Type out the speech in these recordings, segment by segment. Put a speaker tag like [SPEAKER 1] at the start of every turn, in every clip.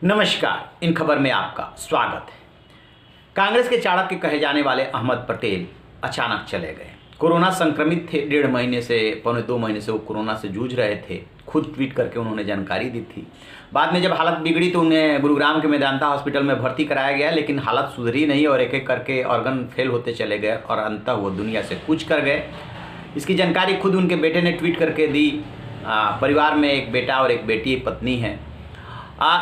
[SPEAKER 1] नमस्कार। इन खबर में आपका स्वागत है। कांग्रेस के चाणक्य कहे जाने वाले अहमद पटेल अचानक चले गए। कोरोना संक्रमित थे, 1.5 महीने से पौने 2 महीने से वो कोरोना से जूझ रहे थे। खुद ट्वीट करके उन्होंने जानकारी दी थी। बाद में जब हालत बिगड़ी तो उन्हें गुरुग्राम के मेदांता हॉस्पिटल में भर्ती कराया गया, लेकिन हालत सुधरी नहीं और एक एक करके ऑर्गन फेल होते चले गए और अंततः वो दुनिया से कूच कर गए। इसकी जानकारी खुद उनके बेटे ने ट्वीट करके दी। परिवार में एक बेटा और एक बेटी, पत्नी है।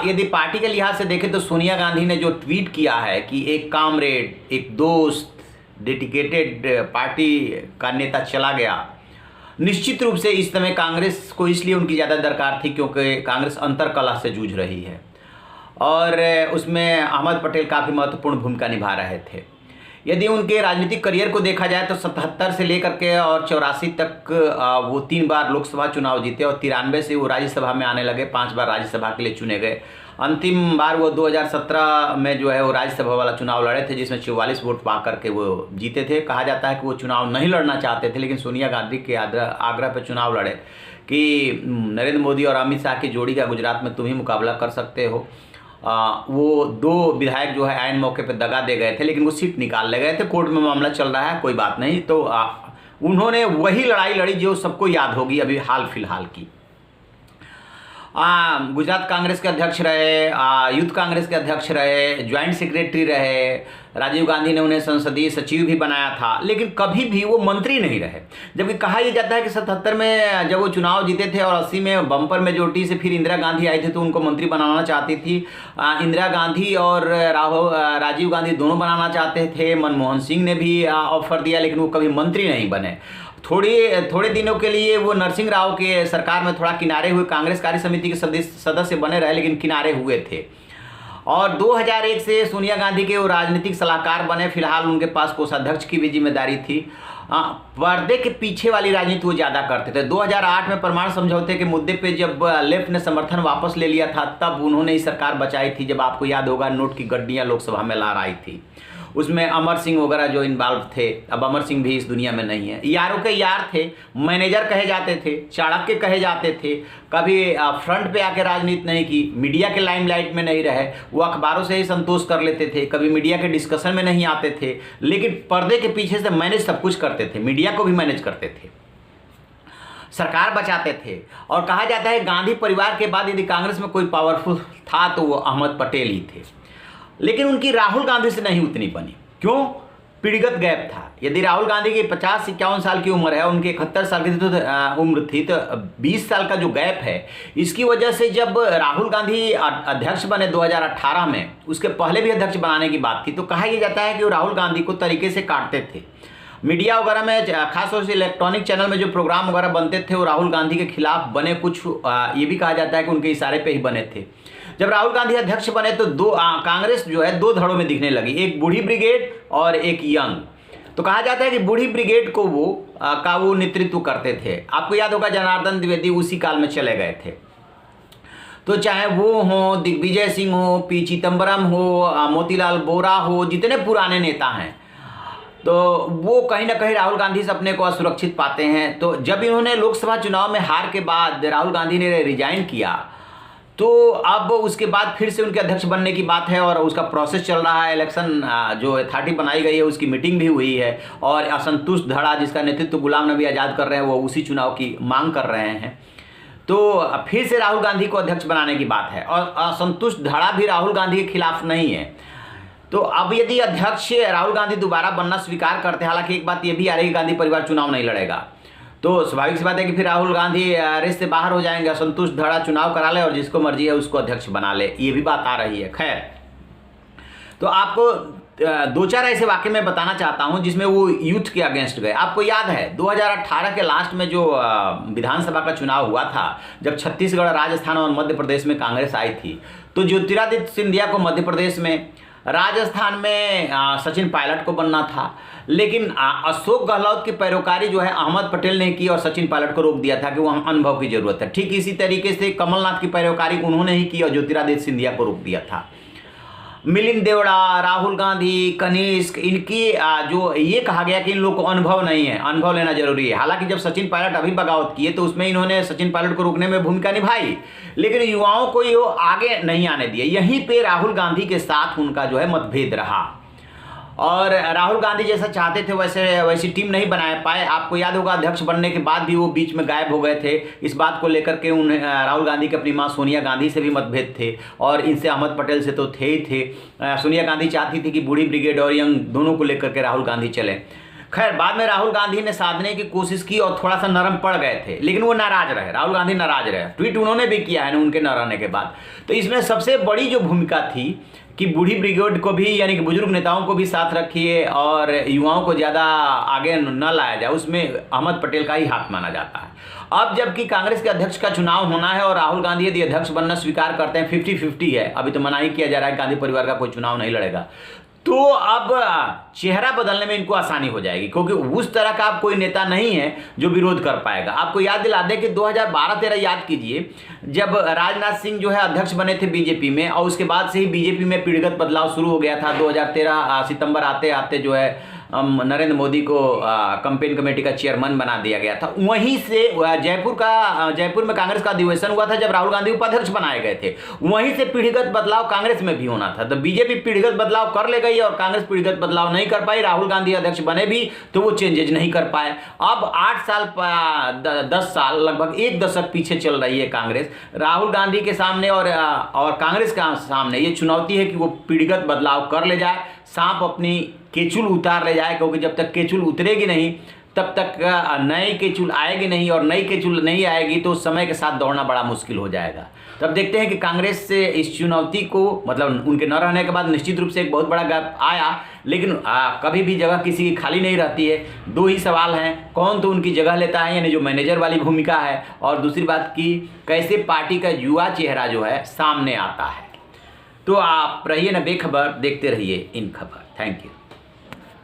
[SPEAKER 1] यदि पार्टी के लिहाज से देखें तो सोनिया गांधी ने जो ट्वीट किया है कि एक कामरेड, एक दोस्त, डेडिकेटेड पार्टी का नेता चला गया, निश्चित रूप से इस समय कांग्रेस को इसलिए उनकी ज़्यादा दरकार थी क्योंकि कांग्रेस अंतरकलह से जूझ रही है और उसमें अहमद पटेल काफ़ी महत्वपूर्ण भूमिका निभा रहे थे। यदि उनके राजनीतिक करियर को देखा जाए तो 77 से लेकर के और 84 तक वो 3 बार लोकसभा चुनाव जीते और 93 से वो राज्यसभा में आने लगे, 5 बार राज्यसभा के लिए चुने गए। अंतिम बार वो 2017 में जो है वो राज्यसभा वाला चुनाव लड़े थे जिसमें 44 वोट पा करके वो जीते थे। कहा जाता है कि वो चुनाव नहीं लड़ना चाहते थे, लेकिन सोनिया गांधी के आग्रह पर चुनाव लड़े कि नरेंद्र मोदी और अमित शाह की जोड़ी का गुजरात में तुम ही मुकाबला कर सकते हो। वो 2 विधायक जो है आयन मौके पर दगा दे गए थे, लेकिन वो सीट निकाल ले गए थे। कोर्ट में मामला चल रहा है, कोई बात नहीं। तो उन्होंने वही लड़ाई लड़ी जो सबको याद होगी अभी हाल फिलहाल की। गुजरात कांग्रेस के अध्यक्ष रहे, यूथ कांग्रेस के अध्यक्ष रहे, ज्वाइंट सेक्रेटरी रहे। राजीव गांधी ने उन्हें संसदीय सचिव भी बनाया था, लेकिन कभी भी वो मंत्री नहीं रहे। जबकि कहा यह जाता है कि 77 में जब वो चुनाव जीते थे और 80 में बम्पर मेजोरिटी से फिर इंदिरा गांधी आई थी तो उनको मंत्री बनाना चाहती थी। इंदिरा गांधी और राजीव गांधी दोनों बनाना चाहते थे। मनमोहन सिंह ने भी ऑफर दिया, लेकिन वो कभी मंत्री नहीं बने। थोड़े दिनों के लिए वो नरसिंह राव के सरकार में थोड़ा किनारे हुए, कांग्रेस कार्य समिति के सदस्य बने रहे, लेकिन किनारे हुए थे। और 2001 से सोनिया गांधी के वो राजनीतिक सलाहकार बने। फिलहाल उनके पास कोषाध्यक्ष की भी जिम्मेदारी थी। पर्दे के पीछे वाली राजनीति वो ज़्यादा करते थे। 2008 में परमाणु समझौते के मुद्दे पे जब लेफ्ट ने समर्थन वापस ले लिया था, तब उन्होंने ही सरकार बचाई थी। जब आपको याद होगा, नोट की गड्डियाँ लोकसभा में ला आई थी, उसमें अमर सिंह वगैरह जो इन्वॉल्व थे। अब अमर सिंह भी इस दुनिया में नहीं है। यारों के यार थे, मैनेजर कहे जाते थे, चाणक्य कहे जाते थे। कभी फ्रंट पे आके राजनीति नहीं की, मीडिया के लाइमलाइट में नहीं रहे। वो अखबारों से ही संतोष कर लेते थे, कभी मीडिया के डिस्कशन में नहीं आते थे, लेकिन पर्दे के पीछे से मैनेज सब कुछ करते थे। मीडिया को भी मैनेज करते थे, सरकार बचाते थे। और कहा जाता है गांधी परिवार के बाद यदि कांग्रेस में कोई पावरफुल था तो वो अहमद पटेल ही थे। लेकिन उनकी राहुल गांधी से नहीं उतनी बनी। क्यों? पीढ़ीगत गैप था। यदि राहुल गांधी की 50-51 साल की उम्र है, उनकी 71 साल की उम्र थी, तो 20 साल का जो गैप है, इसकी वजह से जब राहुल गांधी अध्यक्ष बने 2018 में, उसके पहले भी अध्यक्ष बनाने की बात थी, तो कहा यह जाता है कि वो राहुल गांधी को तरीके से काटते थे। मीडिया वगैरह में, खासतौर से इलेक्ट्रॉनिक चैनल में जो प्रोग्राम वगैरह बनते थे वो राहुल गांधी के खिलाफ बने। कुछ ये भी कहा जाता है कि उनके इशारे पे ही बने थे। जब राहुल गांधी अध्यक्ष बने तो कांग्रेस जो है 2 धड़ों में दिखने लगी, एक बूढ़ी ब्रिगेड और एक यंग। तो कहा जाता है कि बूढ़ी ब्रिगेड को वो नेतृत्व करते थे। आपको याद होगा जनार्दन द्विवेदी उसी काल में चले गए थे। तो चाहे वो हो, दिग्विजय सिंह हो, पी चिदम्बरम हो, मोतीलाल वोरा हो, जितने पुराने नेता हैं, तो वो कहीं ना कहीं राहुल गांधी से अपने को असुरक्षित पाते हैं। तो जब इन्होंने लोकसभा चुनाव में हार के बाद राहुल गांधी ने रिजाइन किया, तो अब उसके बाद फिर से उनके अध्यक्ष बनने की बात है और उसका प्रोसेस चल रहा है। इलेक्शन जो अथॉरिटी बनाई गई है उसकी मीटिंग भी हुई है और असंतुष्ट धड़ा जिसका नेतृत्व गुलाम नबी आज़ाद कर रहे हैं, वो उसी चुनाव की मांग कर रहे हैं। तो फिर से राहुल गांधी को अध्यक्ष बनाने की बात है और असंतुष्ट धड़ा भी राहुल गांधी के खिलाफ नहीं है। तो अब यदि अध्यक्ष राहुल गांधी दोबारा बनना स्वीकार करते हैं, हालांकि एक बात ये भी आ रही है गांधी परिवार चुनाव नहीं लड़ेगा, तो स्वाभाविक सी बात है कि फिर राहुल गांधी रेस से बाहर हो जाएंगे। असंतुष्ट धड़ा चुनाव करा ले और जिसको मर्जी है उसको अध्यक्ष बना ले, ये भी बात आ रही है। खैर, तो आपको 2-4 ऐसे वाक्य मैं बताना चाहता हूं जिसमें वो यूथ के अगेंस्ट गए। आपको याद है 2018 के लास्ट में जो विधानसभा का चुनाव हुआ था, जब छत्तीसगढ़, राजस्थान और मध्य प्रदेश में कांग्रेस आई थी, तो ज्योतिरादित्य सिंधिया को मध्य प्रदेश में, राजस्थान में सचिन पायलट को बनना था, लेकिन अशोक गहलोत की पैरोकारी जो है अहमद पटेल ने की और सचिन पायलट को रोक दिया था कि वह अनुभव की जरूरत है। ठीक इसी तरीके से कमलनाथ की पैरोकारी उन्होंने ही की और ज्योतिरादित्य सिंधिया को रोक दिया था। मिलिंद देवड़ा, राहुल गांधी, कनिष्क, इनकी जो ये कहा गया कि इन लोग को अनुभव नहीं है, अनुभव लेना जरूरी है। हालांकि जब सचिन पायलट अभी बगावत किए तो उसमें इन्होंने सचिन पायलट को रोकने में भूमिका निभाई, लेकिन युवाओं को ये आगे नहीं आने दिए। यहीं पे राहुल गांधी के साथ उनका जो है मतभेद रहा, और राहुल गांधी जैसा चाहते थे वैसी टीम नहीं बना पाए। आपको याद होगा अध्यक्ष बनने के बाद भी वो बीच में गायब हो गए थे। इस बात को लेकर के उन्हें राहुल गांधी के अपनी मां सोनिया गांधी से भी मतभेद थे, और इनसे अहमद पटेल से तो थे ही थे। सोनिया गांधी चाहती थी कि बूढ़ी ब्रिगेड और यंग दोनों को लेकर के राहुल गांधी चले। खैर, बाद में राहुल गांधी ने साधने की कोशिश की और थोड़ा सा नरम पड़ गए थे, लेकिन वो नाराज रहे, राहुल गांधी नाराज रहे। ट्वीट उन्होंने भी किया है उनके न रहने के बाद। तो इसमें सबसे बड़ी जो भूमिका थी कि बूढ़ी ब्रिगेड को भी, यानी कि बुजुर्ग नेताओं को भी साथ रखिए और युवाओं को ज़्यादा आगे न लाया जाए, उसमें अहमद पटेल का ही हाथ माना जाता है। अब जबकि कांग्रेस के अध्यक्ष का चुनाव होना है और राहुल गांधी यदि अध्यक्ष बनना स्वीकार करते हैं, 50-50 है, अभी तो मना ही किया जा रहा है, गांधी परिवार का कोई चुनाव नहीं लड़ेगा, तो अब चेहरा बदलने में इनको आसानी हो जाएगी, क्योंकि उस तरह का अब कोई नेता नहीं है जो विरोध कर पाएगा। आपको याद दिला दें कि 2012-13 याद कीजिए, जब राजनाथ सिंह जो है अध्यक्ष बने थे बीजेपी में, और उसके बाद से ही बीजेपी में पीढ़ीगत बदलाव शुरू हो गया था। 2013 सितंबर आते आते जो है नरेंद्र मोदी को कैंपेन कमेटी का चेयरमैन बना दिया गया था। वहीं से जयपुर में कांग्रेस का अधिवेशन हुआ था जब राहुल गांधी उपाध्यक्ष बनाए गए थे। वहीं से पीढ़ीगत बदलाव कांग्रेस में भी होना था। तो बीजेपी पीढ़ीगत बदलाव कर ले गई और कांग्रेस पीढ़ीगत बदलाव नहीं कर पाई। राहुल गांधी अध्यक्ष बने भी तो वो चेंजेज नहीं कर पाए। अब 8 साल 10 साल लगभग 1 दशक पीछे चल रही है कांग्रेस। राहुल गांधी के सामने और कांग्रेस के सामने ये चुनौती है कि वो पीढ़ीगत बदलाव कर ले जाए, सांप अपनी केचुल उतार ले जाए, क्योंकि जब तक केचुल उतरेगी नहीं तब तक नई केचुल आएगी नहीं, और नई केचुल नहीं आएगी तो समय के साथ दौड़ना बड़ा मुश्किल हो जाएगा। तब देखते हैं कि कांग्रेस से इस चुनौती को, मतलब उनके न रहने के बाद निश्चित रूप से एक बहुत बड़ा गैप आया, लेकिन कभी भी जगह किसी की खाली नहीं रहती है। 2 ही सवाल हैं, कौन तो उनकी जगह लेता है, यानी जो मैनेजर वाली भूमिका है, और दूसरी बात कि कैसे पार्टी का युवा चेहरा जो है सामने आता है। तो आप रहिए ना बेखबर, देखते रहिए इन खबर। Thank you.